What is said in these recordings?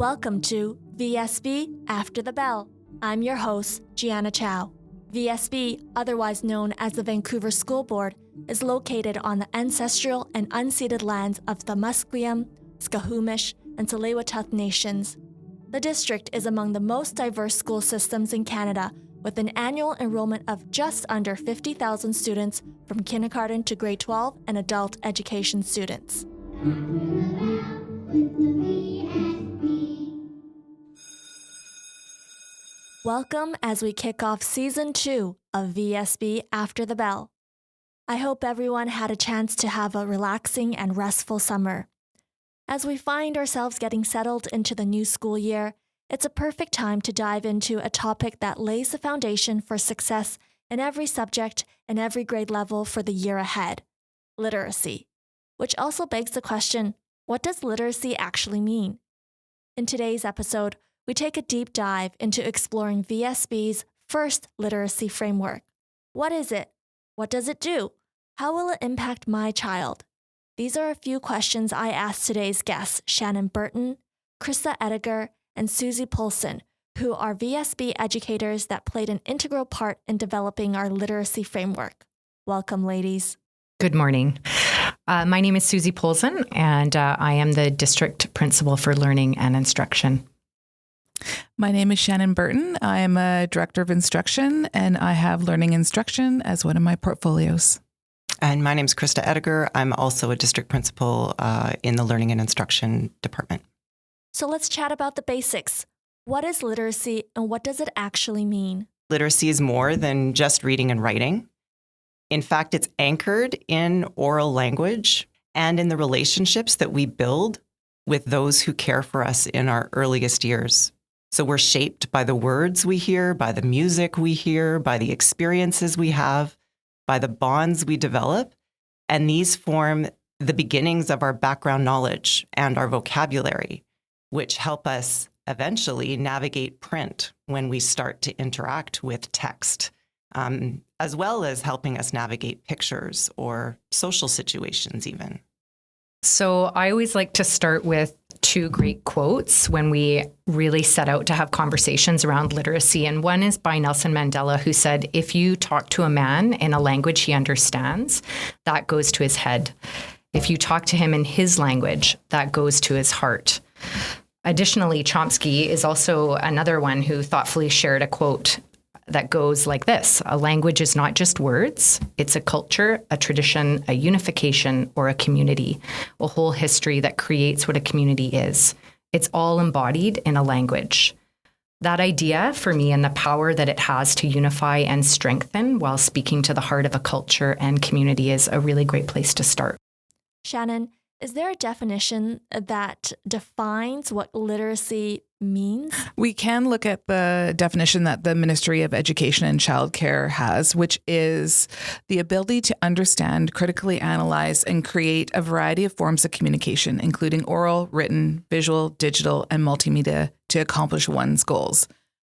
Welcome to VSB After the Bell. I'm your host, Gianna Chow. VSB, otherwise known as the Vancouver School Board, is located on the ancestral and unceded lands of the Musqueam, Skahumish, and Tsleil-Waututh nations. The district is among the most diverse school systems in Canada, with an annual enrollment of just under 50,000 students from kindergarten to grade 12 and adult education students. Welcome as we kick off Season 2 of VSB After the Bell. I hope everyone had a chance to have a relaxing and restful summer. As we find ourselves getting settled into the new school year, it's a perfect time to dive into a topic that lays the foundation for success in every subject and every grade level for the year ahead: literacy. Which also begs the question, what does literacy actually mean? In today's episode, we take a deep dive into exploring VSB's first literacy framework. What is it? What does it do? How will it impact my child? These are a few questions I asked today's guests, Shannon Burton, Krista Ediger, and Suzie Polzin, who are VSB educators that played an integral part in developing our literacy framework. Welcome, ladies. Good morning. My name is Suzie Polzin, and I am the District Principal for Learning and Instruction. My name is Shannon Burton. I am a Director of Instruction, and I have Learning Instruction as one of my portfolios. And my name is Krista Ediger. I'm also a District Principal in the Learning and Instruction Department. So let's chat about the basics. What is literacy and what does it actually mean? Literacy is more than just reading and writing. In fact, it's anchored in oral language and in the relationships that we build with those who care for us in our earliest years. So we're shaped by the words we hear, by the music we hear, by the experiences we have, by the bonds we develop. And these form the beginnings of our background knowledge and our vocabulary, which help us eventually navigate print when we start to interact with text, as well as helping us navigate pictures or social situations even. So I always like to start with two great quotes when we really set out to have conversations around literacy. And one is by Nelson Mandela, who said, if you talk to a man in a language he understands, that goes to his head. If you talk to him in his language, that goes to his heart. Additionally, Chomsky is also another one who thoughtfully shared a quote that goes like this: a language is not just words, it's a culture, a tradition, a unification, or a community, a whole history that creates what a community is. It's all embodied in a language. That idea for me and the power that it has to unify and strengthen while speaking to the heart of a culture and community is a really great place to start. Shannon, is there a definition that defines what literacy means? We can look at the definition that the Ministry of Education and Childcare has, which is the ability to understand, critically analyze, and create a variety of forms of communication, including oral, written, visual, digital, and multimedia to accomplish one's goals.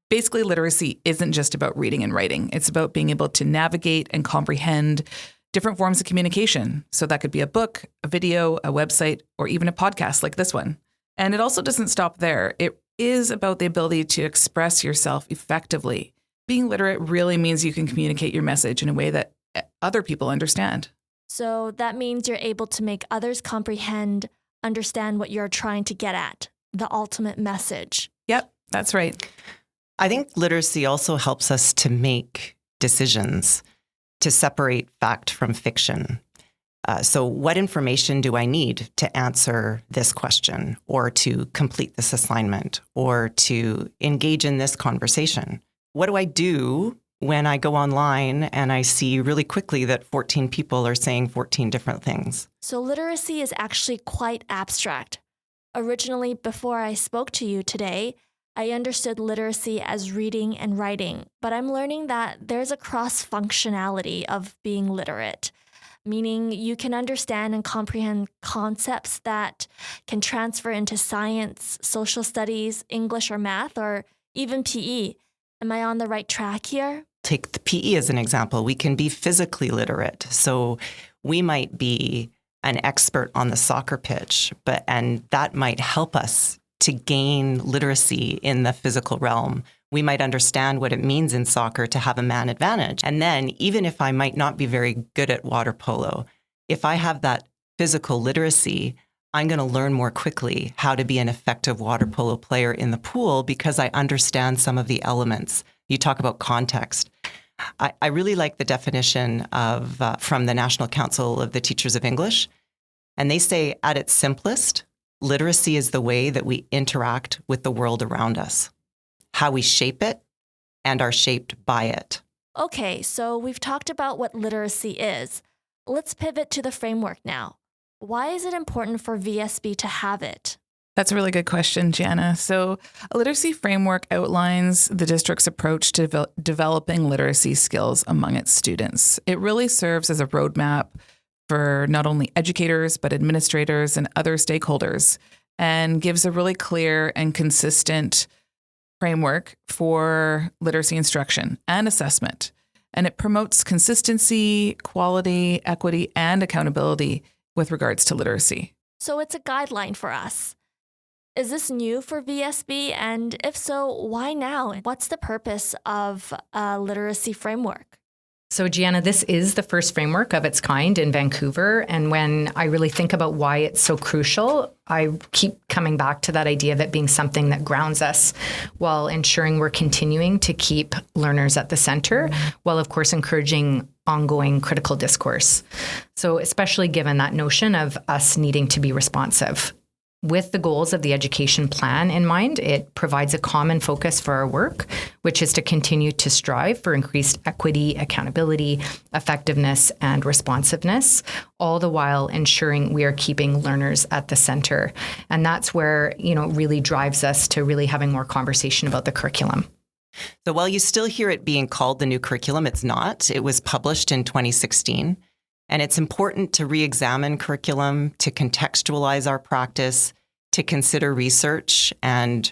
Basically, literacy isn't just about reading and writing. It's about being able to navigate and comprehend different forms of communication. So that could be a book, a video, a website, or even a podcast like this one. And it also doesn't stop there. It is about the ability to express yourself effectively. Being literate really means you can communicate your message in a way that other people understand. So that means you're able to make others comprehend, understand what you're trying to get at, the ultimate message. Yep, that's right. I think literacy also helps us to make decisions, to separate fact from fiction. So what information do I need to answer this question or to complete this assignment or to engage in this conversation? What do I do when I go online and I see really quickly that 14 people are saying 14 different things? So literacy is actually quite abstract. Originally, before I spoke to you today, I understood literacy as reading and writing, but I'm learning that there's a cross-functionality of being literate, meaning you can understand and comprehend concepts that can transfer into science, social studies, English or math, or even PE. Am I on the right track here? Take the PE as an example. We can be physically literate. So we might be an expert on the soccer pitch, and that might help us to gain literacy in the physical realm. We might understand what it means in soccer to have a man advantage. And then even if I might not be very good at water polo, if I have that physical literacy, I'm going to learn more quickly how to be an effective water polo player in the pool because I understand some of the elements. You talk about context. I really like the definition of from the National Council of the Teachers of English. And they say at its simplest, literacy is the way that we interact with the world around us, how we shape it and are shaped by it. Okay, so we've talked about what literacy is. Let's pivot to the framework now. Why is it important for VSB to have it? That's a really good question, Gianna. So a literacy framework outlines the district's approach to developing literacy skills among its students. It really serves as a roadmap for not only educators, but administrators and other stakeholders, and gives a really clear and consistent framework for literacy instruction and assessment. And it promotes consistency, quality, equity, and accountability with regards to literacy. So it's a guideline for us. Is this new for VSB? And if so, why now? What's the purpose of a literacy framework? So, Gianna, this is the first framework of its kind in Vancouver. And when I really think about why it's so crucial, I keep coming back to that idea of it being something that grounds us while ensuring we're continuing to keep learners at the center, while, of course, encouraging ongoing critical discourse. So, especially given that notion of us needing to be responsive. With the goals of the education plan in mind, it provides a common focus for our work, which is to continue to strive for increased equity, accountability, effectiveness, and responsiveness, all the while ensuring we are keeping learners at the center. And that's where, really drives us to really having more conversation about the curriculum. So while you still hear it being called the new curriculum, it's not. It was published in 2016. And it's important to re-examine curriculum, to contextualize our practice, to consider research, and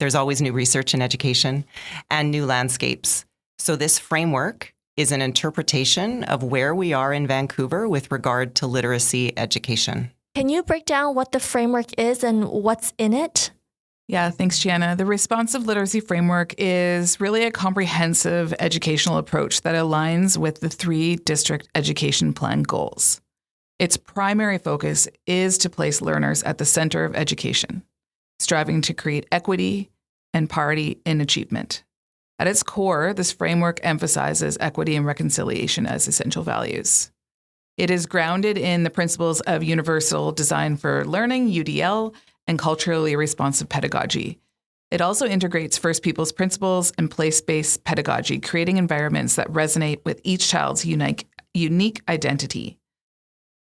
there's always new research in education, and new landscapes. So this framework is an interpretation of where we are in Vancouver with regard to literacy education. Can you break down what the framework is and what's in it? Yeah, thanks, Gianna. The Responsive Literacy Framework is really a comprehensive educational approach that aligns with the 3 district education plan goals. Its primary focus is to place learners at the center of education, striving to create equity and parity in achievement. At its core, this framework emphasizes equity and reconciliation as essential values. It is grounded in the principles of universal design for learning, UDL, and culturally responsive pedagogy. It also integrates First Peoples principles and place-based pedagogy, creating environments that resonate with each child's unique identity.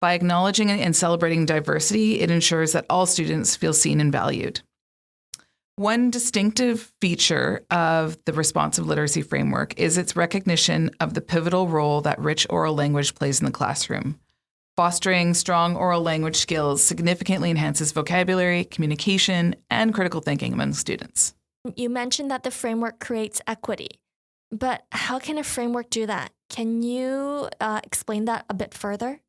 By acknowledging and celebrating diversity, it ensures that all students feel seen and valued. One distinctive feature of the Responsive Literacy Framework is its recognition of the pivotal role that rich oral language plays in the classroom. Fostering strong oral language skills significantly enhances vocabulary, communication, and critical thinking among students. You mentioned that the framework creates equity, but how can a framework do that? Can you explain that a bit further?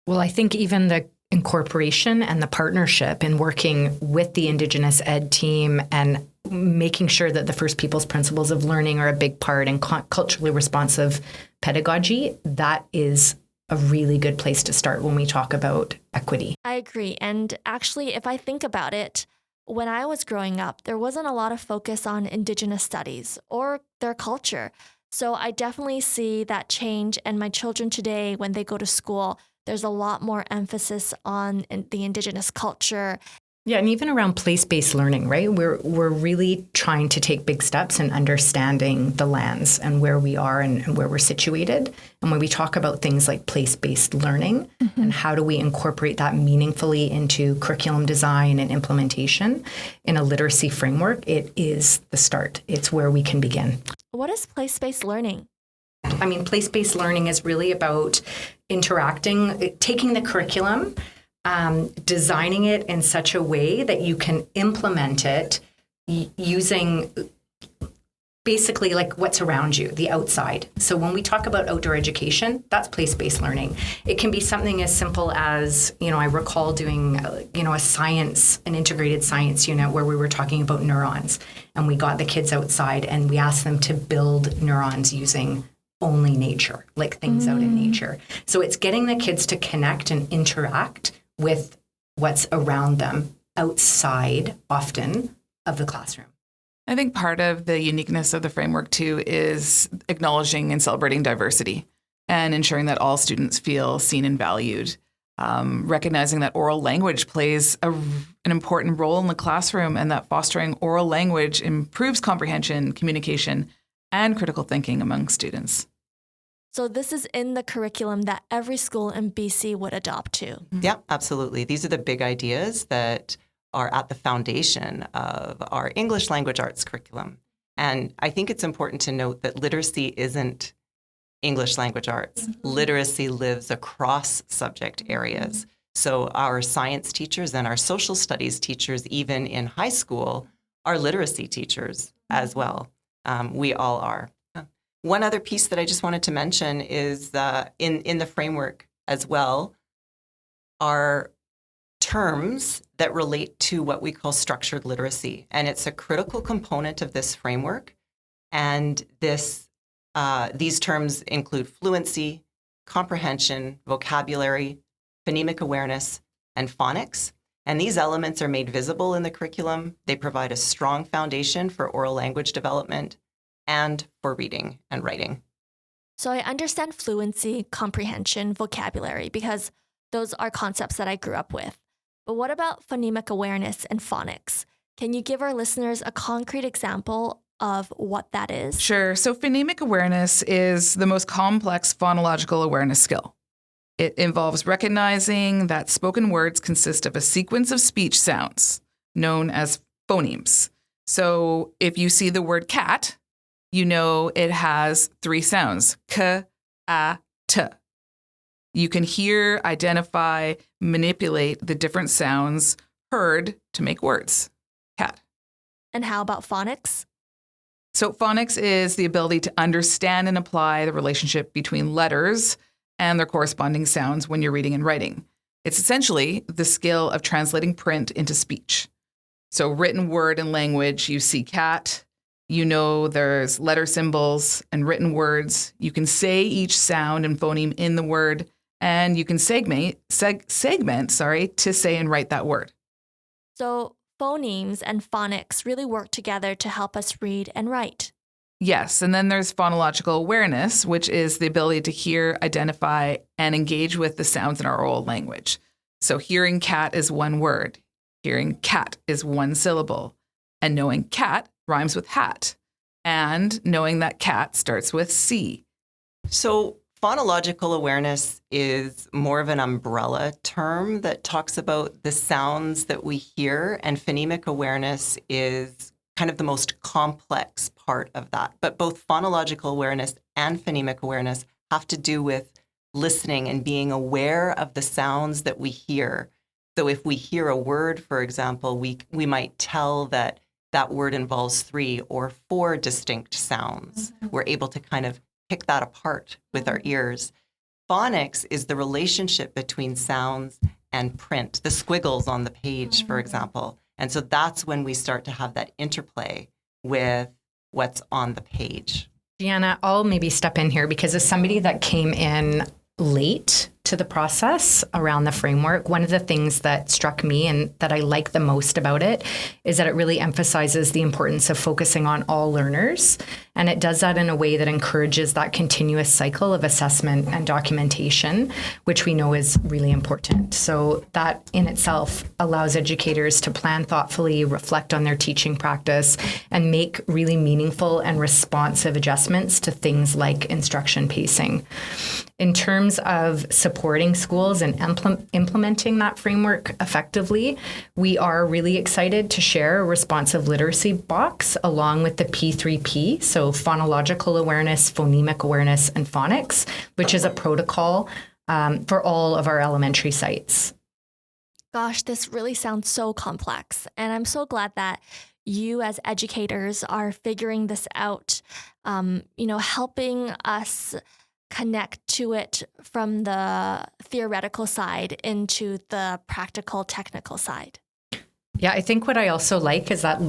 Well, I think even the incorporation and the partnership in working with the Indigenous Ed team and making sure that the First Peoples principles of learning are a big part in culturally responsive pedagogy, that is a really good place to start when we talk about equity. I agree. And actually, if I think about it, when I was growing up, there wasn't a lot of focus on Indigenous studies or their culture. So I definitely see that change. And my children today, when they go to school, there's a lot more emphasis on the Indigenous culture. Yeah, and even around place-based learning, right? We're really trying to take big steps in understanding the lands and where we are and where we're situated. And when we talk about things like place-based learning and how do we incorporate that meaningfully into curriculum design and implementation in a literacy framework, it is the start. It's where we can begin. What is place-based learning? I mean, place-based learning is really about interacting, taking the curriculum, designing it in such a way that you can implement it using basically like what's around you, the outside. So when we talk about outdoor education, that's place-based learning. It can be something as simple as, I recall doing, an integrated science unit where we were talking about neurons, and we got the kids outside and we asked them to build neurons using only nature, like things out in nature. So it's getting the kids to connect and interact with what's around them outside, often, of the classroom. I think part of the uniqueness of the framework, too, is acknowledging and celebrating diversity and ensuring that all students feel seen and valued. Recognizing that oral language plays an important role in the classroom, and that fostering oral language improves comprehension, communication, and critical thinking among students. So this is in the curriculum that every school in BC would adopt to. Yeah, absolutely. These are the big ideas that are at the foundation of our English language arts curriculum. And I think it's important to note that literacy isn't English language arts. Literacy lives across subject areas. So our science teachers and our social studies teachers, even in high school, are literacy teachers as well. We all are. One other piece that I just wanted to mention is in the framework as well are terms that relate to what we call structured literacy. And it's a critical component of this framework. And these terms include fluency, comprehension, vocabulary, phonemic awareness, and phonics. And these elements are made visible in the curriculum. They provide a strong foundation for oral language development and for reading and writing. So I understand fluency, comprehension, vocabulary, because those are concepts that I grew up with. But what about phonemic awareness and phonics? Can you give our listeners a concrete example of what that is? Sure. So phonemic awareness is the most complex phonological awareness skill. It involves recognizing that spoken words consist of a sequence of speech sounds known as phonemes. So if you see the word cat, you know it has 3 sounds, k, a, t. You can hear, identify, manipulate the different sounds heard to make words. Cat. And how about phonics? So phonics is the ability to understand and apply the relationship between letters and their corresponding sounds when you're reading and writing. It's essentially the skill of translating print into speech. So written word and language, you see cat, you know there's letter symbols and written words. You can say each sound and phoneme in the word, and you can segment to say and write that word. So phonemes and phonics really work together to help us read and write. Yes, and then there's phonological awareness, which is the ability to hear, identify, and engage with the sounds in our oral language. So hearing cat is one word, hearing cat is one syllable, and knowing cat rhymes with hat, and knowing that cat starts with C. So phonological awareness is more of an umbrella term that talks about the sounds that we hear, and phonemic awareness is kind of the most complex part of that. But both phonological awareness and phonemic awareness have to do with listening and being aware of the sounds that we hear. So if we hear a word, for example, we might tell that word involves 3 or 4 distinct sounds. Mm-hmm. We're able to kind of pick that apart with our ears. Phonics is the relationship between sounds and print, the squiggles on the page, for example. And so that's when we start to have that interplay with what's on the page. Deanna, I'll maybe step in here because as somebody that came in late to the process around the framework, one of the things that struck me and that I like the most about it is that it really emphasizes the importance of focusing on all learners. And it does that in a way that encourages that continuous cycle of assessment and documentation, which we know is really important. So that in itself allows educators to plan thoughtfully, reflect on their teaching practice, and make really meaningful and responsive adjustments to things like instruction pacing. In terms of supporting schools and implementing that framework effectively, we are really excited to share a responsive literacy box along with the P3P, so phonological awareness, phonemic awareness, and phonics, which is a protocol for all of our elementary sites. Gosh, this really sounds so complex, and I'm so glad that you as educators are figuring this out, helping us connect to it from the theoretical side into the practical, technical side. Yeah, I think what I also like is that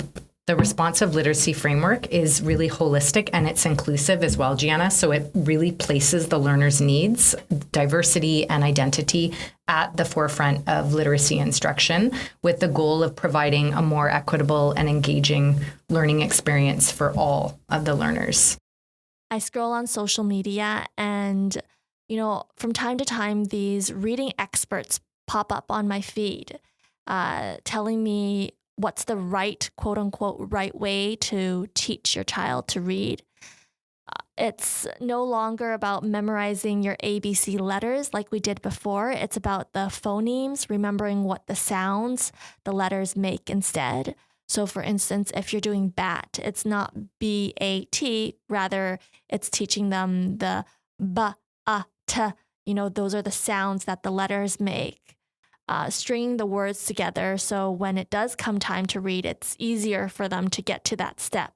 the responsive literacy framework is really holistic and it's inclusive as well, Gianna. So it really places the learner's needs, diversity, and identity at the forefront of literacy instruction, with the goal of providing a more equitable and engaging learning experience for all of the learners. I scroll on social media and, from time to time, these reading experts pop up on my feed, telling me what's the right, quote unquote, right way to teach your child to read. It's no longer about memorizing your ABC letters like we did before. It's about the phonemes, remembering what the sounds the letters make instead. So for instance, if you're doing bat, it's not B-A-T, rather it's teaching them the B-A-T. Those are the sounds that the letters make. Stringing the words together so when it does come time to read, it's easier for them to get to that step.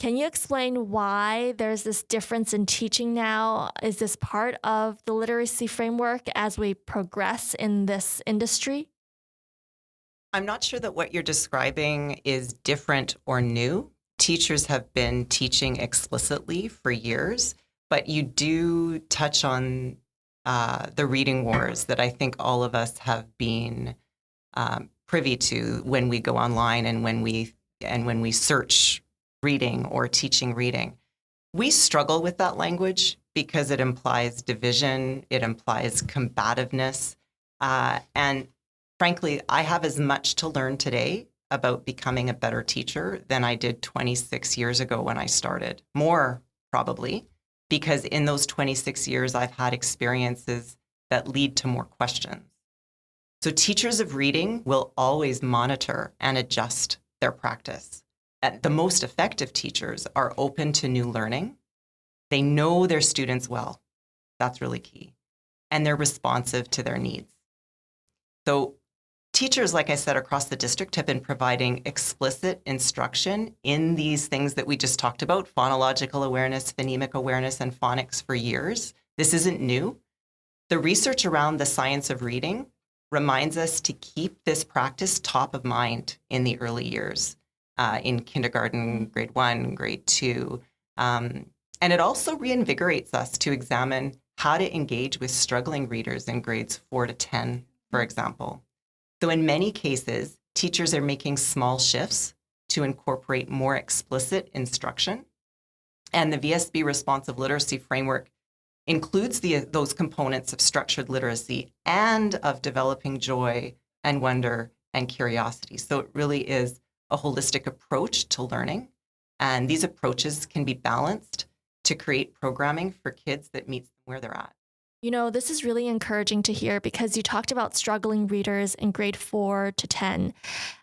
Can you explain why there's this difference in teaching now? Is this part of the literacy framework as we progress in this industry? I'm not sure that what you're describing is different or new. Teachers have been teaching explicitly for years, but you do touch on the reading wars that I think all of us have been privy to when we go online and when we search reading or teaching reading. We struggle with that language because it implies division, it implies combativeness, and frankly, I have as much to learn today about becoming a better teacher than I did 26 years ago when I started. More, probably, because in those 26 years, I've had experiences that lead to more questions. So teachers of reading will always monitor and adjust their practice. And the most effective teachers are open to new learning. They know their students well. That's really key. And they're responsive to their needs. So teachers, like I said, across the district have been providing explicit instruction in these things that we just talked about, phonological awareness, phonemic awareness, and phonics for years. This isn't new. The research around the science of reading reminds us to keep this practice top of mind in the early years, in kindergarten, grade 1, grade 2. And it also reinvigorates us to examine how to engage with struggling readers in grades 4 to 10, for example. So in many cases, teachers are making small shifts to incorporate more explicit instruction. And the VSB responsive literacy framework includes those components of structured literacy and of developing joy and wonder and curiosity. So it really is a holistic approach to learning. And these approaches can be balanced to create programming for kids that meets them where they're at. This is really encouraging to hear because you talked about struggling readers in grade 4 to 10.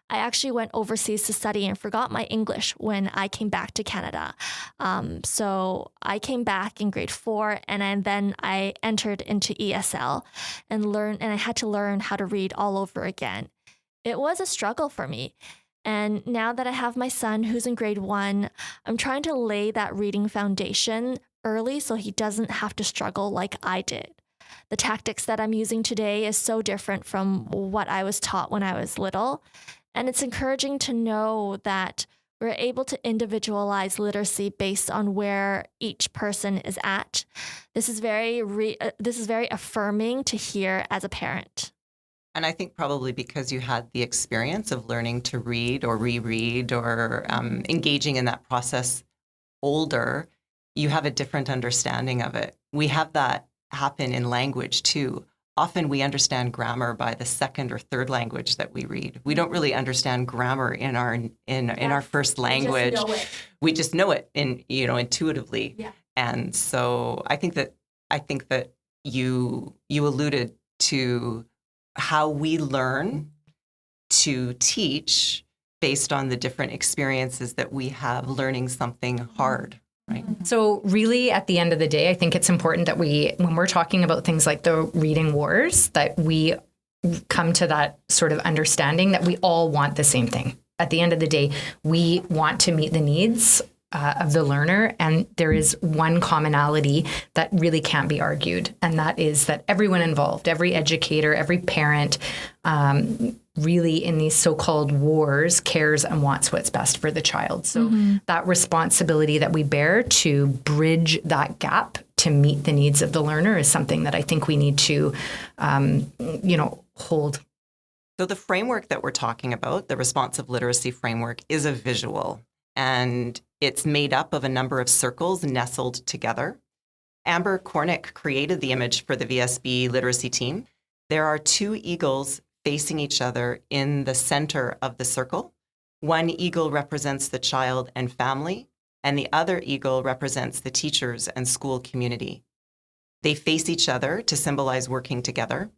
I actually went overseas to study and forgot my English when I came back to Canada. So I came back in grade 4 and then I entered into ESL and I had to learn how to read all over again. It was a struggle for me. And now that I have my son who's in grade 1, I'm trying to lay that reading foundation early so he doesn't have to struggle like I did. The tactics that I'm using today is so different from what I was taught when I was little. And it's encouraging to know that we're able to individualize literacy based on where each person is at. This is very affirming to hear as a parent. And I think probably because you had the experience of learning to read or reread or engaging in that process older, you have a different understanding of it. We have that happen in language too. Often we understand grammar by the second or third language that we read. We don't really understand grammar in our first language. We just know it intuitively. Yeah. And so I think that you alluded to how we learn to teach based on the different experiences that we have learning something hard. Right. So really, at the end of the day, I think it's important that when we're talking about things like the reading wars, that we come to that sort of understanding that we all want the same thing. at the end of the day, we want to meet the needs of the learner. And there is one commonality that really can't be argued. And that is that everyone involved, every educator, every parent, really in these so-called wars cares and wants what's best for the child. So that responsibility that we bear to bridge that gap to meet the needs of the learner is something that I think we need to, hold. So the framework that we're talking about, the responsive literacy framework, is a visual, and it's made up of a number of circles nestled together. Amber Cornick created the image for the VSB literacy team. There are two eagles facing each other in the center of the circle. One eagle represents the child and family, and the other eagle represents the teachers and school community. They face each other to symbolize working together.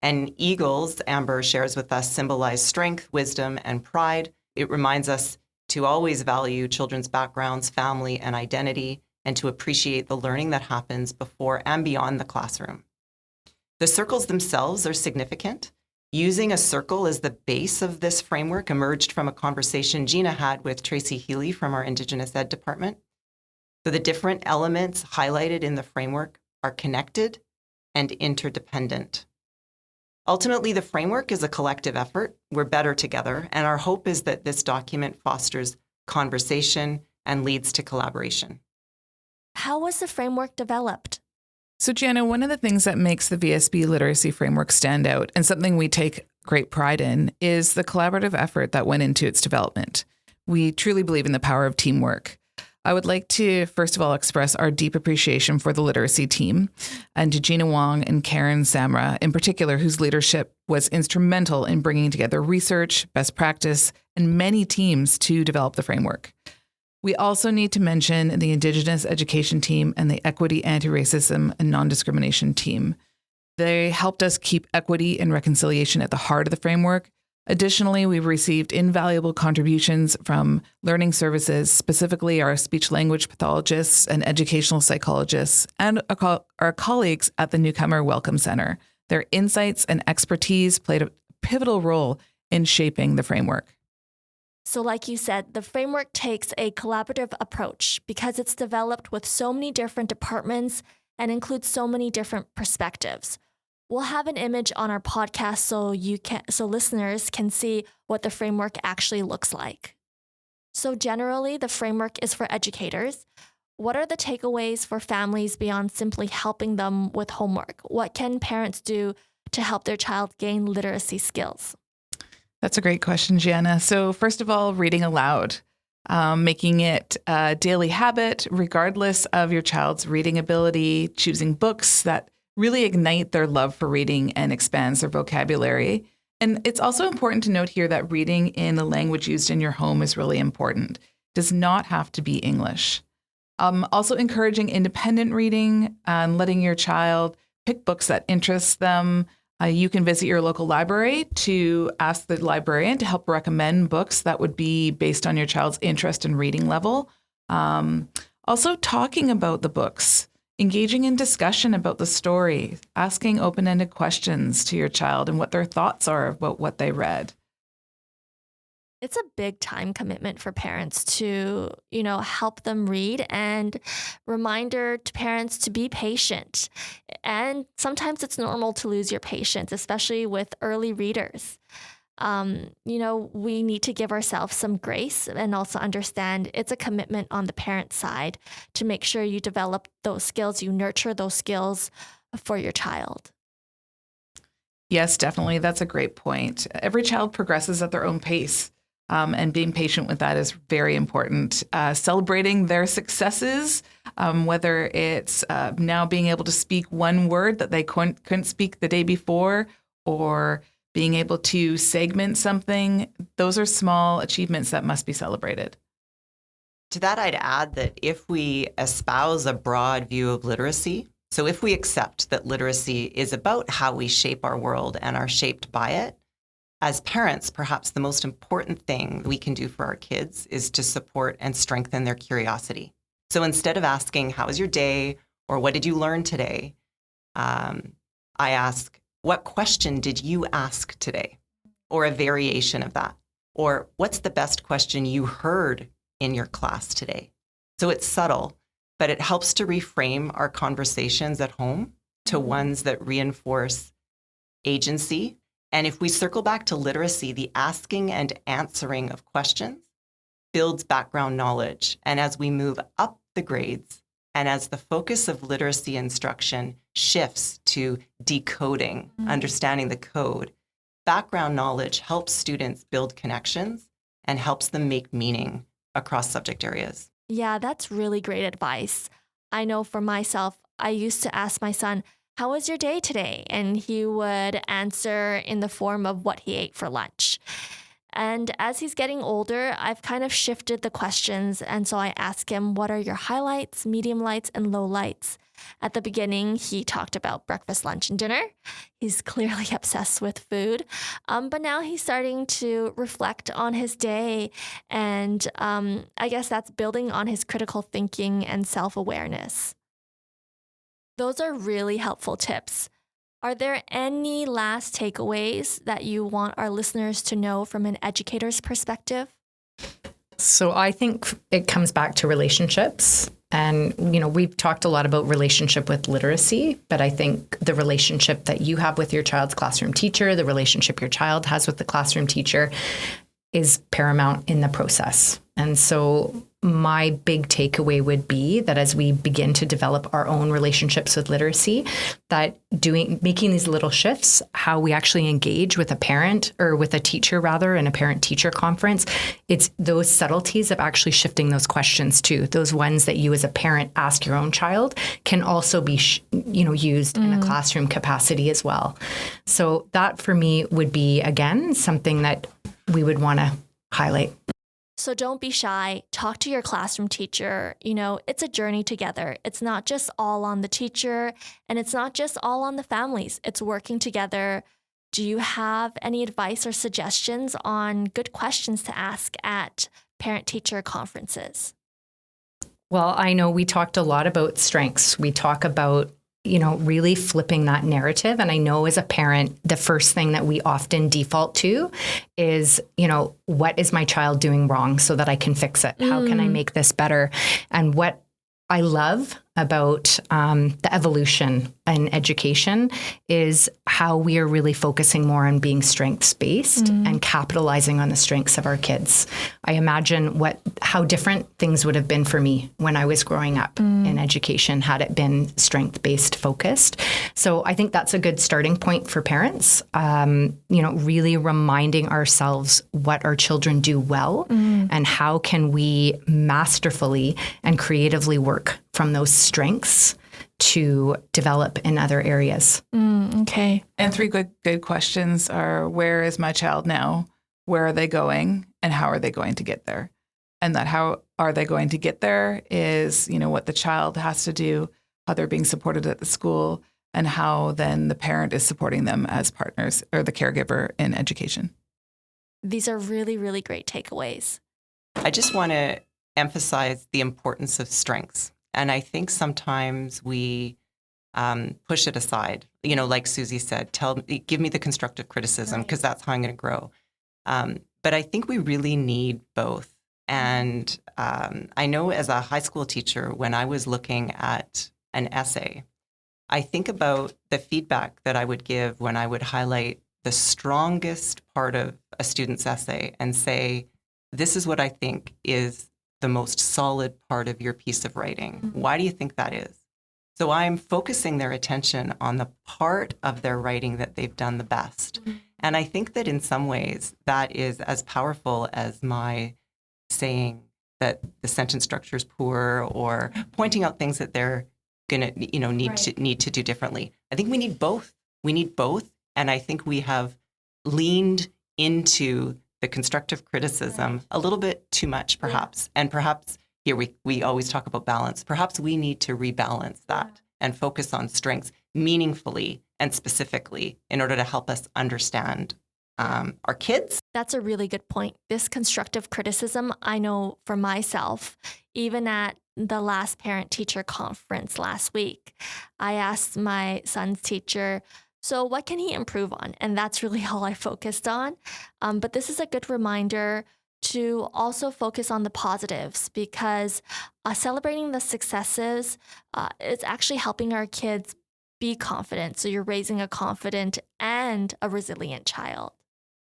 And eagles, Amber shares with us, symbolize strength, wisdom, and pride. It reminds us to always value children's backgrounds, family, and identity, and to appreciate the learning that happens before and beyond the classroom. The circles themselves are significant. Using a circle as the base of this framework emerged from a conversation Gina had with Tracy Healy from our Indigenous Ed department. So the different elements highlighted in the framework are connected and interdependent. Ultimately, the framework is a collective effort. We're better together, and our hope is that this document fosters conversation and leads to collaboration. How was the framework developed? So, Gianna, one of the things that makes the VSB literacy framework stand out, and something we take great pride in, is the collaborative effort that went into its development. We truly believe in the power of teamwork. I would like to, first of all, express our deep appreciation for the literacy team and to Gina Wong and Karen Samra in particular, whose leadership was instrumental in bringing together research, best practice, and many teams to develop the framework. We also need to mention the Indigenous education team and the Equity, Anti-Racism, and Non-Discrimination team. They helped us keep equity and reconciliation at the heart of the framework. Additionally, we've received invaluable contributions from learning services, specifically our speech-language pathologists and educational psychologists, and our colleagues at the Newcomer Welcome Center. Their insights and expertise played a pivotal role in shaping the framework. So like you said, the framework takes a collaborative approach because it's developed with so many different departments and includes so many different perspectives. We'll have an image on our podcast so listeners can see what the framework actually looks like. So generally, the framework is for educators. What are the takeaways for families beyond simply helping them with homework? What can parents do to help their child gain literacy skills? That's a great question, Gianna. So first of all, reading aloud, making it a daily habit, regardless of your child's reading ability, choosing books that really ignite their love for reading and expands their vocabulary. And it's also important to note here that reading in the language used in your home is really important. It does not have to be English. Also encouraging independent reading and letting your child pick books that interest them. You can visit your local library to ask the librarian to help recommend books that would be based on your child's interest and reading level. Also talking about the books, engaging in discussion about the story, asking open-ended questions to your child and what their thoughts are about what they read. It's a big time commitment for parents to, help them read, and reminder to parents to be patient. And sometimes it's normal to lose your patience, especially with early readers. We need to give ourselves some grace and also understand it's a commitment on the parent side to make sure you develop those skills, you nurture those skills for your child. Yes, definitely. That's a great point. Every child progresses at their own pace. And being patient with that is very important. Celebrating their successes, whether it's now being able to speak one word that they couldn't speak the day before, or being able to segment something, those are small achievements that must be celebrated. To that, I'd add that if we espouse a broad view of literacy, so if we accept that literacy is about how we shape our world and are shaped by it, as parents, perhaps the most important thing we can do for our kids is to support and strengthen their curiosity. So instead of asking, how was your day? Or what did you learn today? I ask, what question did you ask today? Or a variation of that. Or what's the best question you heard in your class today? So it's subtle, but it helps to reframe our conversations at home to ones that reinforce agency. And if we circle back to literacy, the asking and answering of questions builds background knowledge. And as we move up the grades, and as the focus of literacy instruction shifts to decoding, understanding the code, background knowledge helps students build connections and helps them make meaning across subject areas. Yeah, that's really great advice. I know for myself, I used to ask my son, "How was your day today?" And he would answer in the form of what he ate for lunch. And as he's getting older, I've kind of shifted the questions. And so I ask him, "What are your highlights, medium lights, and low lights?" At the beginning, he talked about breakfast, lunch, and dinner. He's clearly obsessed with food. But now he's starting to reflect on his day. And I guess that's building on his critical thinking and self-awareness. Those are really helpful tips. Are there any last takeaways that you want our listeners to know from an educator's perspective? So I think it comes back to relationships. And, we've talked a lot about relationship with literacy, but I think the relationship that you have with your child's classroom teacher, the relationship your child has with the classroom teacher is paramount in the process. And so my big takeaway would be that as we begin to develop our own relationships with literacy, that making these little shifts, how we actually engage with a parent or with a teacher rather in a parent-teacher conference, it's those subtleties of actually shifting those questions too. Those ones that you as a parent ask your own child can also be, used in a classroom capacity as well. So that for me would be, again, something that we would want to highlight. So don't be shy. Talk to your classroom teacher. It's a journey together. It's not just all on the teacher, and it's not just all on the families. It's working together. Do you have any advice or suggestions on good questions to ask at parent-teacher conferences? Well, I know we talked a lot about strengths. We talk about really flipping that narrative. And I know as a parent, the first thing that we often default to is, what is my child doing wrong so that I can fix it? How can I make this better? And what I love about the evolution in education is how we are really focusing more on being strengths-based and capitalizing on the strengths of our kids. I imagine how different things would have been for me when I was growing up in education had it been strength-based focused. So I think that's a good starting point for parents, really reminding ourselves what our children do well and how can we masterfully and creatively work from those strengths to develop in other areas. Okay. And three good questions are, where is my child now? Where are they going? And how are they going to get there? And that how are they going to get there is, what the child has to do, how they're being supported at the school, and how then the parent is supporting them as partners or the caregiver in education. These are really, really great takeaways. I just want to emphasize the importance of strengths. And I think sometimes we push it aside. Like Suzie said, give me the constructive criticism because that's how I'm going to grow. But I think we really need both. And I know as a high school teacher, when I was looking at an essay, I think about the feedback that I would give when I would highlight the strongest part of a student's essay and say, this is what I think is the most solid part of your piece of writing. Why do you think that is? So I'm focusing their attention on the part of their writing that they've done the best. And I think that in some ways that is as powerful as my saying that the sentence structure is poor or pointing out things that they're going to, need to do differently. I think we need both. We need both. And I think we have leaned into the constructive criticism a little bit too much, perhaps. And perhaps here we always talk about balance. Perhaps we need to rebalance that and focus on strengths meaningfully and specifically in order to help us understand our kids. That's a really good point. This constructive criticism, I know for myself, even at the last parent-teacher conference last week, I asked my son's teacher, So, what can he improve on? And that's really all I focused on. But this is a good reminder to also focus on the positives because celebrating the successes is actually helping our kids be confident. So, you're raising a confident and a resilient child.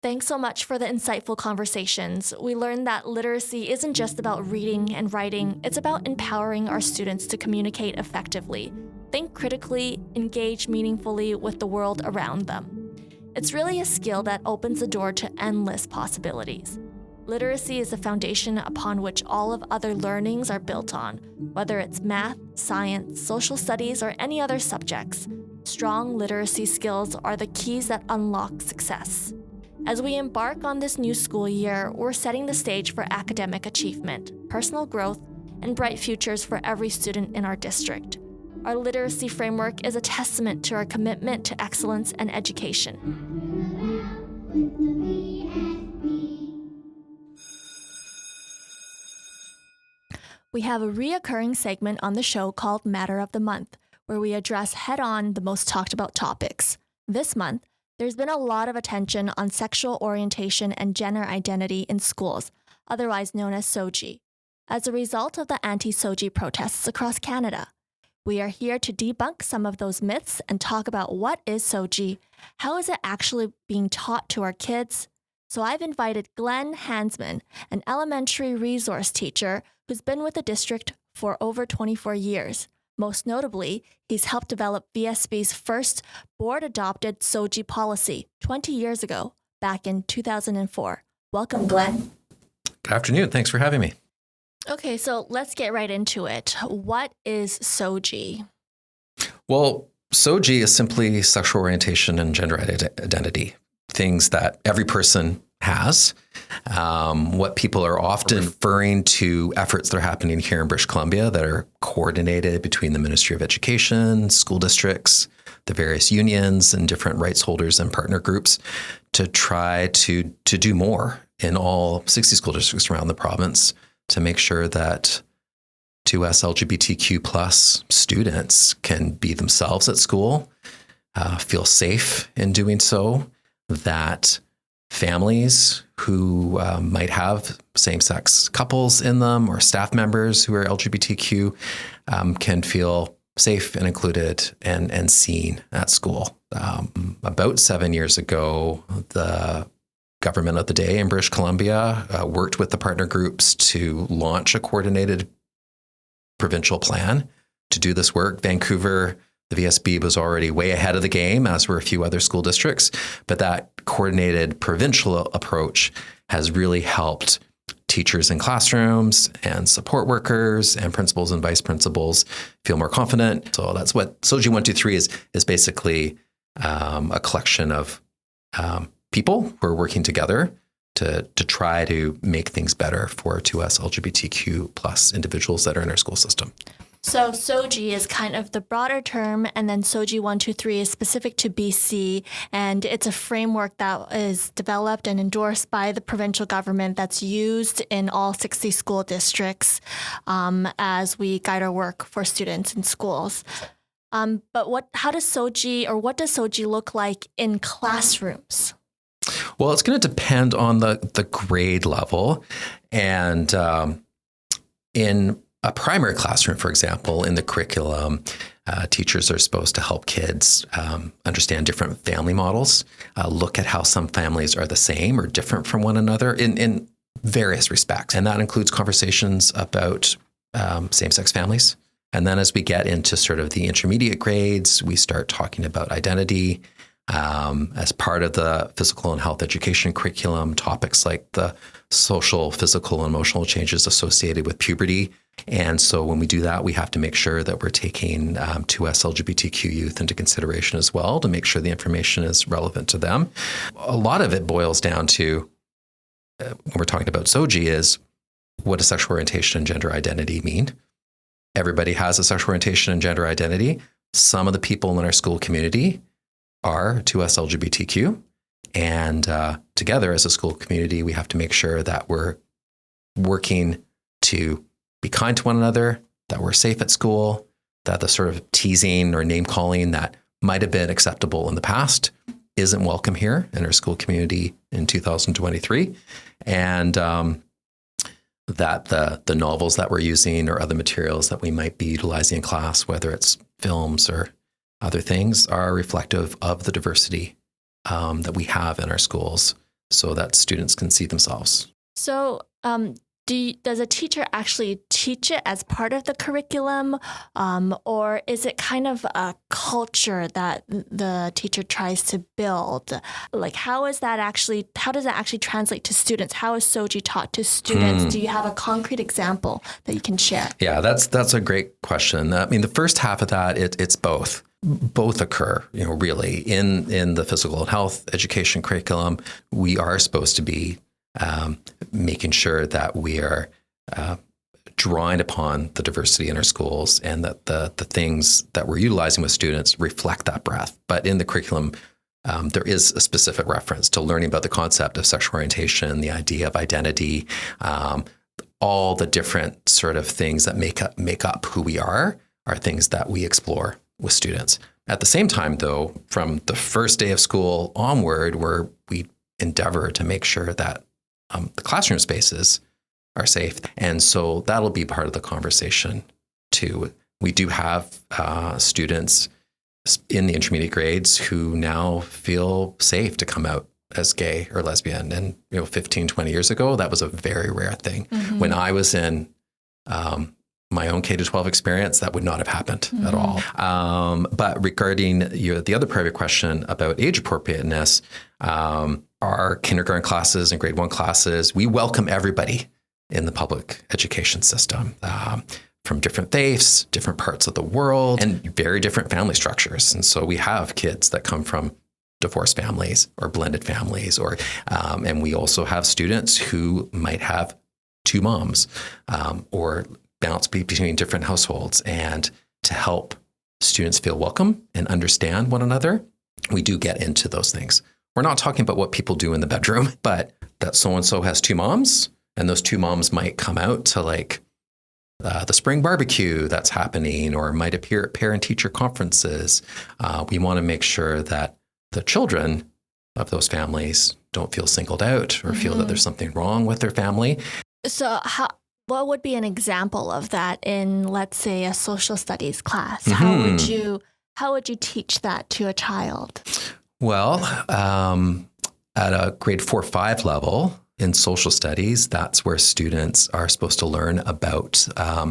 Thanks so much for the insightful conversations. We learned that literacy isn't just about reading and writing, it's about empowering our students to communicate effectively, think critically, engage meaningfully with the world around them. It's really a skill that opens the door to endless possibilities. Literacy is the foundation upon which all of other learnings are built on, whether it's math, science, social studies, or any other subjects. Strong literacy skills are the keys that unlock success. As we embark on this new school year, we're setting the stage for academic achievement, personal growth, and bright futures for every student in our district. Our literacy framework is a testament to our commitment to excellence and education. We have a reoccurring segment on the show called Matter of the Month, where we address head-on the most talked about topics. This month, there's been a lot of attention on sexual orientation and gender identity in schools, otherwise known as SOGI, as a result of the anti-SOGI protests across Canada. We are here to debunk some of those myths and talk about what is SOGI, how is it actually being taught to our kids. So I've invited Glenn Hansman, an elementary resource teacher who's been with the district for over 24 years. Most notably, he's helped develop VSB's first board-adopted SOGI policy 20 years ago, back in 2004. Welcome, Glenn. Good afternoon. Thanks for having me. Okay, so let's get right into it. What is SOGI? Well, SOGI is simply sexual orientation and gender identity, things that every person has. What people are often referring to efforts that are happening here in British Columbia that are coordinated between the Ministry of Education, school districts, the various unions and different rights holders and partner groups to try to do more in all 60 school districts around the province to make sure that 2S LGBTQ plus students can be themselves at school, feel safe in doing so, that families who might have same-sex couples in them or staff members who are LGBTQ can feel safe and included and seen at school. About 7 years ago, the government of the day in British Columbia worked with the partner groups to launch a coordinated provincial plan to do this work. Vancouver, the VSB was already way ahead of the game, as were a few other school districts. But that coordinated provincial approach has really helped teachers in classrooms and support workers and principals and vice principals feel more confident. So that's what SOGI 123 is basically a collection of people who are working together to try to make things better for 2S LGBTQ plus individuals that are in our school system. So SOGI is kind of the broader term, and then SOGI 123 is specific to BC, and it's a framework that is developed and endorsed by the provincial government that's used in all 60 school districts as we guide our work for students in schools. But what does SOGI look like in classrooms? Well, it's going to depend on the grade level, and in a primary classroom, for example, in the curriculum, teachers are supposed to help kids understand different family models, look at how some families are the same or different from one another in various respects. And that includes conversations about same-sex families. And then as we get into sort of the intermediate grades, we start talking about identity as part of the physical and health education curriculum, topics like the social, physical, and emotional changes associated with puberty. And so when we do that, we have to make sure that we're taking 2S LGBTQ youth into consideration as well to make sure the information is relevant to them. A lot of it boils down to, when we're talking about SOGI, is what does sexual orientation and gender identity mean? Everybody has a sexual orientation and gender identity. Some of the people in our school community are 2S LGBTQ. And together as a school community, we have to make sure that we're working to be kind to one another, that we're safe at school, that the sort of teasing or name calling that might have been acceptable in the past isn't welcome here in our school community in 2023. And that the novels that we're using or other materials that we might be utilizing in class, whether it's films or other things, are reflective of the diversity that we have in our schools so that students can see themselves. So does a teacher actually teach it as part of the curriculum, or is it kind of a culture that the teacher tries to build? Like, how does that actually translate to students? How is SOGI taught to students? Do you have a concrete example that you can share? Yeah, that's a great question. I mean, the first half of that, it's both. Both occur, really. In the physical and health education curriculum, we are supposed to be making sure that we are drawing upon the diversity in our schools and that the things that we're utilizing with students reflect that breadth. But in the curriculum, there is a specific reference to learning about the concept of sexual orientation, the idea of identity, all the different sort of things that make up who we are things that we explore with students. At the same time, though, from the first day of school onward, we endeavor to make sure that the classroom spaces are safe. And so that'll be part of the conversation too. We do have students in the intermediate grades who now feel safe to come out as gay or lesbian. And 15, 20 years ago, that was a very rare thing. Mm-hmm. When I was in my own K-12 experience, that would not have happened at all. But regarding the other part of your question about age appropriateness, our kindergarten classes and grade 1 classes, we welcome everybody in the public education system from different faiths, different parts of the world, and very different family structures. And so we have kids that come from divorced families or blended families, and we also have students who might have 2 moms or bounce between different households. And to help students feel welcome and understand one another, we do get into those things. We're not talking about what people do in the bedroom, but that so-and-so has 2 moms, and those 2 moms might come out to the spring barbecue that's happening, or might appear at parent-teacher conferences. We want to make sure that the children of those families don't feel singled out or feel that there's something wrong with their family. So what would be an example of that in, let's say, a social studies class? How would you teach that to a child? Well, at a grade 4-5 level in social studies, that's where students are supposed to learn about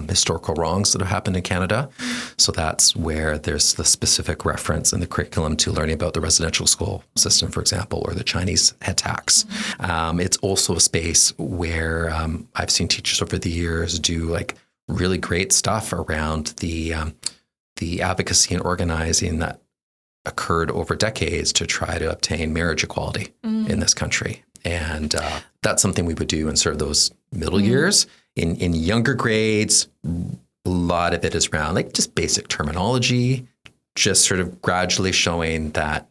historical wrongs that have happened in Canada. So that's where there's the specific reference in the curriculum to learning about the residential school system, for example, or the Chinese head tax. It's also a space where I've seen teachers over the years do really great stuff around the advocacy and organizing that occurred over decades to try to obtain marriage equality in this country. And that's something we would do in sort of those middle years. In younger grades, a lot of it is around just basic terminology, just sort of gradually showing that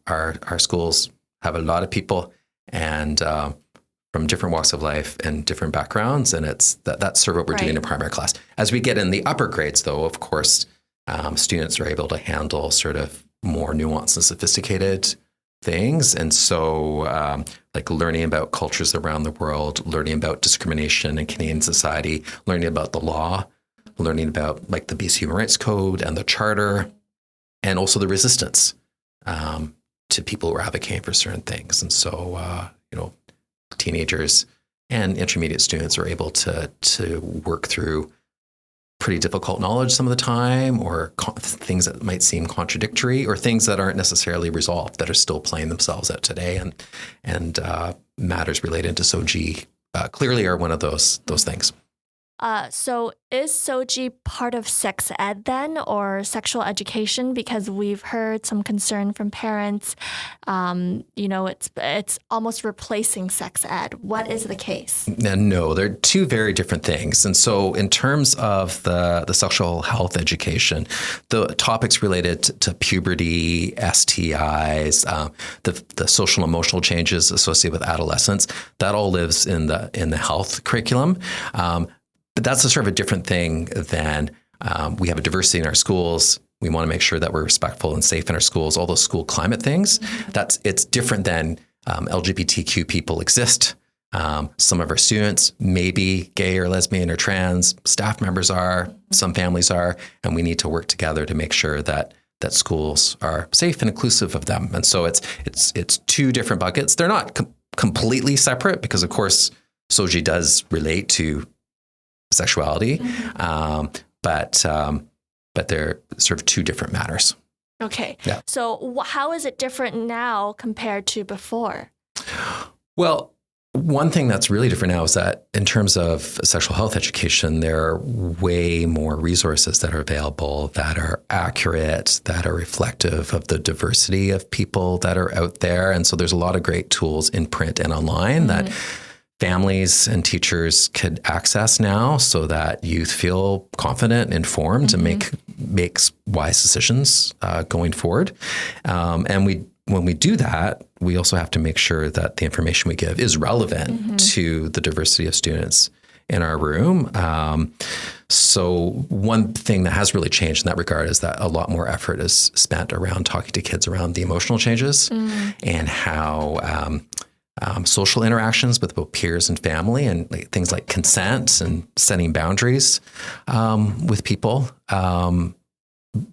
our schools have a lot of people and from different walks of life and different backgrounds. And that's sort of what we're doing in primary class. As we get in the upper grades, though, of course, students are able to handle sort of more nuanced and sophisticated things. And so learning about cultures around the world, learning about discrimination in Canadian society, learning about the law, learning about the BC Human Rights Code and the Charter, and also the resistance to people who are advocating for certain things. And so, teenagers and intermediate students are able to work through pretty difficult knowledge some of the time, or things that might seem contradictory, or things that aren't necessarily resolved that are still playing themselves out today. And matters related to SOGI clearly are one of those things. So is SOGI part of sex ed then, or sexual education? Because we've heard some concern from parents. It's almost replacing sex ed. What is the case? No, they're 2 very different things. And so in terms of the sexual health education, the topics related to puberty, STIs, the social and emotional changes associated with adolescence, that all lives in the health curriculum. But that's a sort of a different thing than we have a diversity in our schools. We want to make sure that we're respectful and safe in our schools. All those school climate things, it's different than LGBTQ people exist. Some of our students may be gay or lesbian or trans. Staff members are, some families are, and we need to work together to make sure that schools are safe and inclusive of them. And so it's two different buckets. They're not completely separate because, of course, SOGI does relate to sexuality, but they're sort of two different matters. Okay. Yeah. So how is it different now compared to before? Well, one thing that's really different now is that in terms of sexual health education, there are way more resources that are available that are accurate, that are reflective of the diversity of people that are out there. And so there's a lot of great tools in print and online that families and teachers could access now so that youth feel confident, informed, and makes wise decisions going forward. When we do that, we also have to make sure that the information we give is relevant to the diversity of students in our room. So one thing that has really changed in that regard is that a lot more effort is spent around talking to kids around the emotional changes and how social interactions with both peers and family and things like consent and setting boundaries with people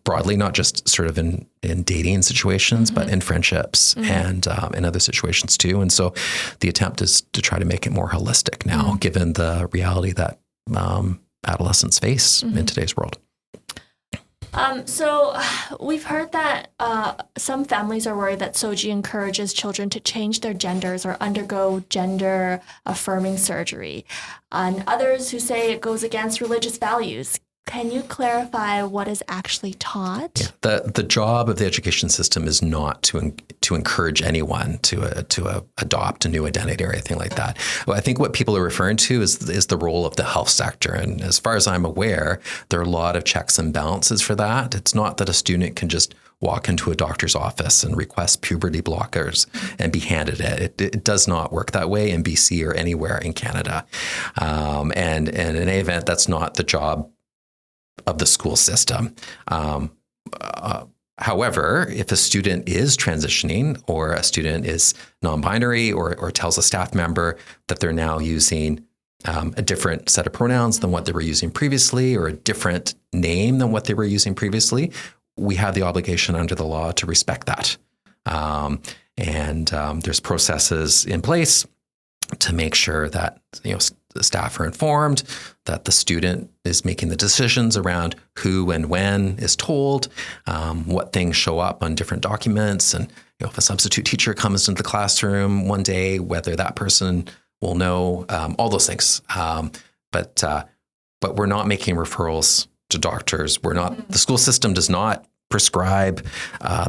broadly, not just sort of in dating situations, but in friendships and in other situations too. And so the attempt is to try to make it more holistic now, given the reality that adolescents face in today's world. So we've heard that some families are worried that SOGI encourages children to change their genders or undergo gender affirming surgery, and others who say it goes against religious values. Can you clarify what is actually taught? Yeah. The job of the education system is not to encourage anyone to adopt a new identity or anything like that. Well, I think what people are referring to is the role of the health sector. And as far as I'm aware, there are a lot of checks and balances for that. It's not that a student can just walk into a doctor's office and request puberty blockers and be handed it. It does not work that way in BC or anywhere in Canada. And in any event, that's not the job of the school system. However, if a student is transitioning or a student is non-binary or tells a staff member that they're now using a different set of pronouns than what they were using previously or a different name than what they were using previously, we have the obligation under the law to respect that. And there's processes in place to make sure that the staff are informed, that the student is making the decisions around who and when is told, what things show up on different documents, and if a substitute teacher comes into the classroom one day, whether that person will know, all those things. But we're not making referrals to doctors. We're not. The school system does not prescribe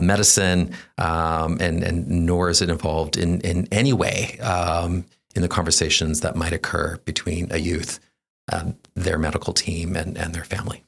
medicine, and nor is it involved in any way in the conversations that might occur between a youth, their medical team, and their family.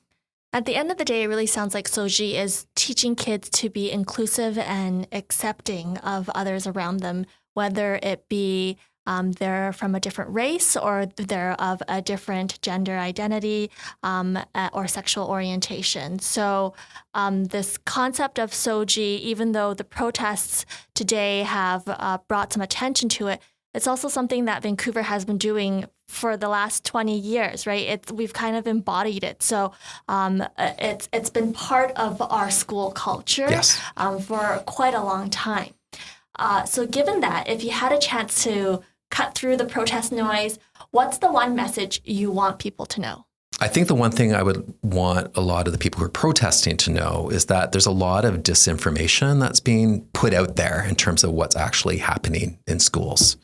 At the end of the day, it really sounds like SOGI is teaching kids to be inclusive and accepting of others around them, whether it be they're from a different race or they're of a different gender identity or sexual orientation. So this concept of SOGI, even though the protests today have brought some attention to it, it's also something that Vancouver has been doing for the last 20 years, right? We've kind of embodied it. So it's been part of our school culture for quite a long time. So given that, if you had a chance to cut through the protest noise, what's the one message you want people to know? I think the one thing I would want a lot of the people who are protesting to know is that there's a lot of disinformation that's being put out there in terms of what's actually happening in schools.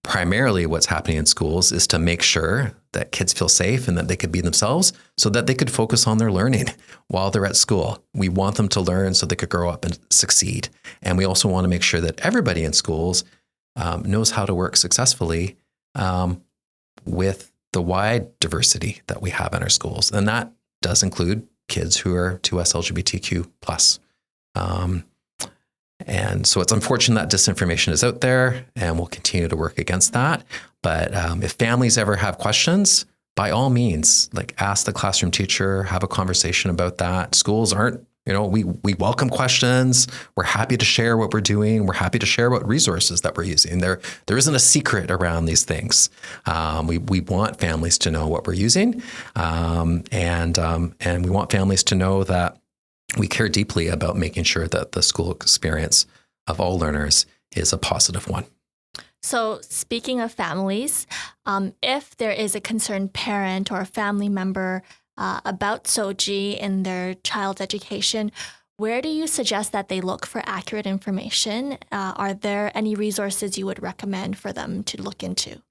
Primarily what's happening in schools is to make sure that kids feel safe and that they could be themselves so that they could focus on their learning while they're at school. We want them to learn so they could grow up and succeed. And we also want to make sure that everybody in schools knows how to work successfully with the wide diversity that we have in our schools. And that does include kids who are 2S LGBTQ+. And so it's unfortunate that disinformation is out there, and we'll continue to work against that. But if families ever have questions, by all means, like ask the classroom teacher, have a conversation about that. Schools aren't, we welcome questions. We're happy to share what we're doing. We're happy to share what resources that we're using. There isn't a secret around these things. We want families to know what we're using, and we want families to know that we care deeply about making sure that the school experience of all learners is a positive one. So speaking of families, if there is a concerned parent or a family member about SOGI in their child's education, where do you suggest that they look for accurate information? Are there any resources you would recommend for them to look into?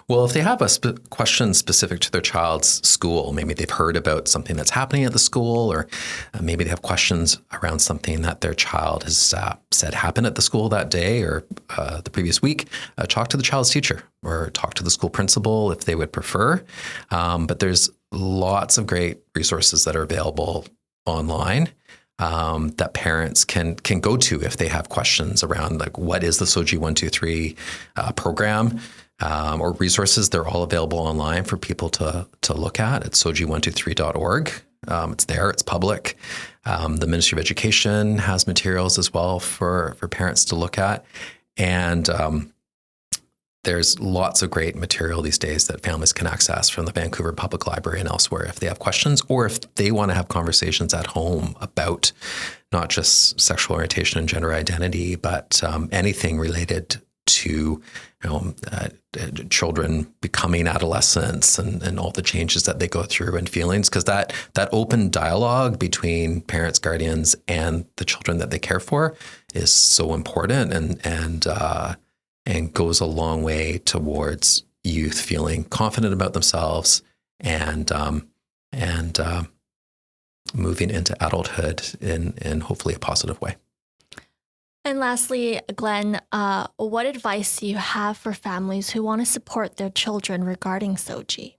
Well, if they have a question specific to their child's school, maybe they've heard about something that's happening at the school, or maybe they have questions around something that their child has said happened at the school that day or the previous week, talk to the child's teacher or talk to the school principal if they would prefer. But there's lots of great resources that are available online that parents can go to if they have questions around, like, what is the SOGI 123 program or resources. They're all available online for people to look at SOGI123.org. It's there. It's public. The Ministry of Education has materials as well for parents to look at. And there's lots of great material these days that families can access from the Vancouver Public Library and elsewhere if they have questions, or if they want to have conversations at home about not just sexual orientation and gender identity, but anything related to children becoming adolescents and all the changes that they go through and feelings, because that open dialogue between parents, guardians, and the children that they care for is so important and goes a long way towards youth feeling confident about themselves and moving into adulthood in hopefully a positive way. And lastly, Glenn, what advice do you have for families who want to support their children regarding SOGI?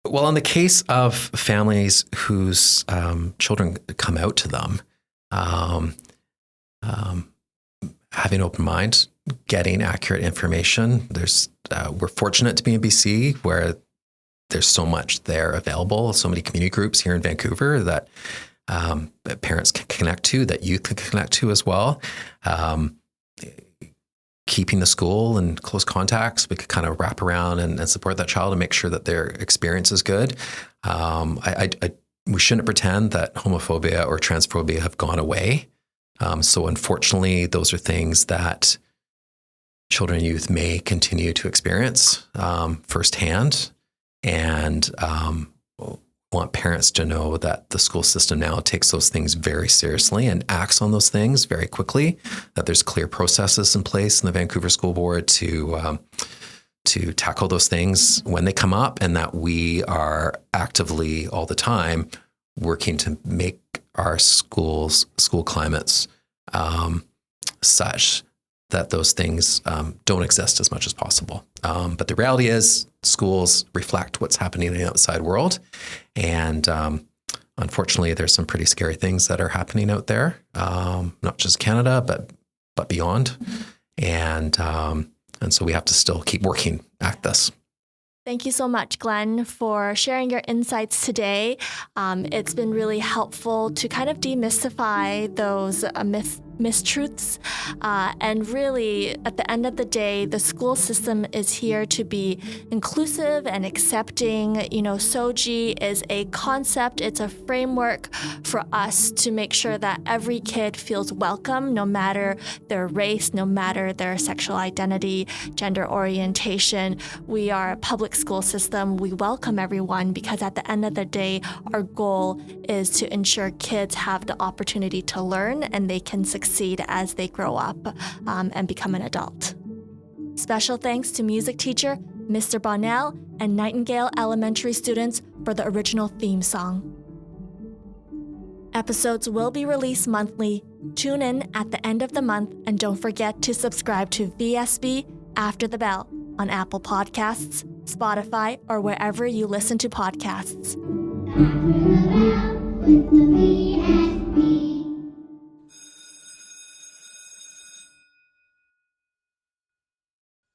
Well, in the case of families whose children come out to them, having an open mind, getting accurate information. We're fortunate to be in BC where there's so much there available, so many community groups here in Vancouver that parents can connect to, that youth can connect to as well. Keeping the school in close contacts, we could kind of wrap around and support that child and make sure that their experience is good. We shouldn't pretend that homophobia or transphobia have gone away. So unfortunately, those are things that children and youth may continue to experience firsthand, and want parents to know that the school system now takes those things very seriously and acts on those things very quickly, that there's clear processes in place in the Vancouver School Board to tackle those things when they come up, and that we are actively all the time working to make our school climates such that those things don't exist as much as possible. But the reality is schools reflect what's happening in the outside world. And unfortunately, there's some pretty scary things that are happening out there, not just Canada, but beyond. And so we have to still keep working at this. Thank you so much, Glenn, for sharing your insights today. It's been really helpful to kind of demystify those mistruths. And really, at the end of the day, the school system is here to be inclusive and accepting. SOGI is a concept. It's a framework for us to make sure that every kid feels welcome, no matter their race, no matter their sexual identity, gender orientation. We are a public school system. We welcome everyone because at the end of the day, our goal is to ensure kids have the opportunity to learn and they can succeed as they grow up and become an adult. Special thanks to music teacher Mr. Bonnell and Nightingale Elementary students for the original theme song. Episodes will be released monthly. Tune in at the end of the month, and don't forget to subscribe to VSB After the Bell on Apple Podcasts, Spotify, or wherever you listen to podcasts. After the Bell with the VSB.